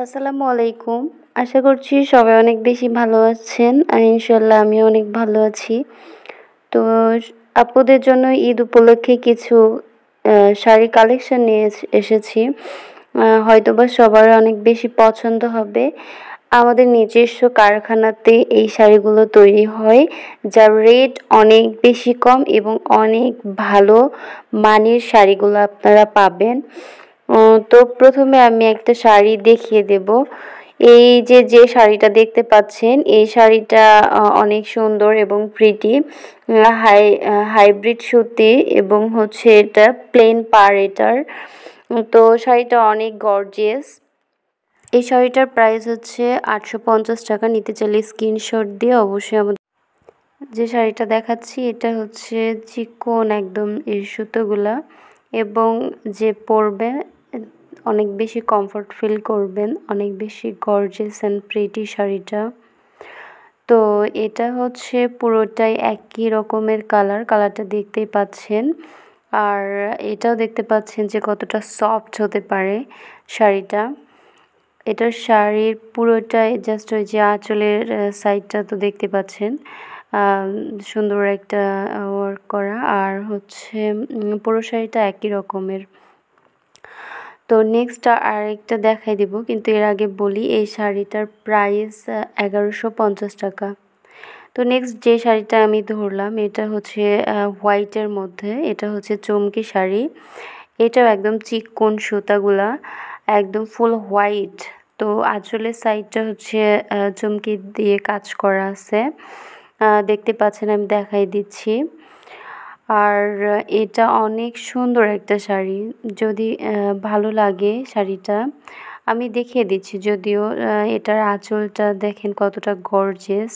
আসসালামু আলাইকুম। আশা করছি সবাই অনেক বেশি ভালো আছেন। আর ইনশাল্লাহ আমিও অনেক ভালো আছি। তো আপুদের জন্য ঈদ উপলক্ষে কিছু শাড়ি কালেকশন নিয়ে এসেছি। হয়তোবা সবার অনেক বেশি পছন্দ হবে। আমাদের নিজস্ব কারখানাতে এই শাড়িগুলো তৈরি হয়, যার রেট অনেক বেশি কম এবং অনেক ভালো মানের শাড়িগুলো আপনারা পাবেন। তো প্রথমে আমি একটা শাড়ি দেখিয়ে দেব। এই যে শাড়িটা দেখতে পাচ্ছেন, এই শাড়িটা অনেক সুন্দর এবং প্রিটি। হাইব্রিড সুতি এবং হচ্ছে এটা প্লেন পাড় এটার। তো শাড়িটা অনেক গর্জিয়াস। এই শাড়িটার প্রাইস হচ্ছে 850 টাকা। নিতে চাইলে স্ক্রিনশট দিয়ে অবশ্যই আমাদের যে শাড়িটা দেখাচ্ছি এটা হচ্ছে চিকন একদম এই সুতোগুলা, এবং যে পরবে অনেক বেশি কমফোর্ট ফিল করবেন, অনেক বেশি গর্জিয়াস অ্যান্ড প্রিটি শাড়িটা। তো এটা হচ্ছে পুরোটাই একই রকমের কালারটা দেখতেই পাচ্ছেন। আর এটাও দেখতে পাচ্ছেন যে কতটা সফট হতে পারে শাড়িটা। এটার শাড়ির পুরোটাই জাস্ট ওই যে আঁচলের সাইডটা তো দেখতে পাচ্ছেন, সুন্দর একটা ওয়ার্ক করা। আর হচ্ছে পুরো শাড়িটা একই রকমের। তো নেক্সট আরেকটা দেখাই দিব, কিন্তু এর আগে বলি এই শাড়িটার প্রাইস 1150 টাকা। তো নেক্সট যে শাড়িটা আমি ধরলাম এটা হচ্ছে হোয়াইটের মধ্যে। এটা হচ্ছে চুমকি শাড়ি। এটাও একদম চিকন সুতাগুলা, একদম ফুল হোয়াইট। তো আঁচলের সাইডটা হচ্ছে চুমকি দিয়ে কাজ করা আছে, দেখতে পাচ্ছেন, আমি দেখাই দিচ্ছি। আর এটা অনেক সুন্দর একটা শাড়ি। যদি ভালো লাগে শাড়িটা আমি দেখিয়ে দিচ্ছি। যদিও এটার আঁচলটা দেখেন কতটা গর্জিয়াস।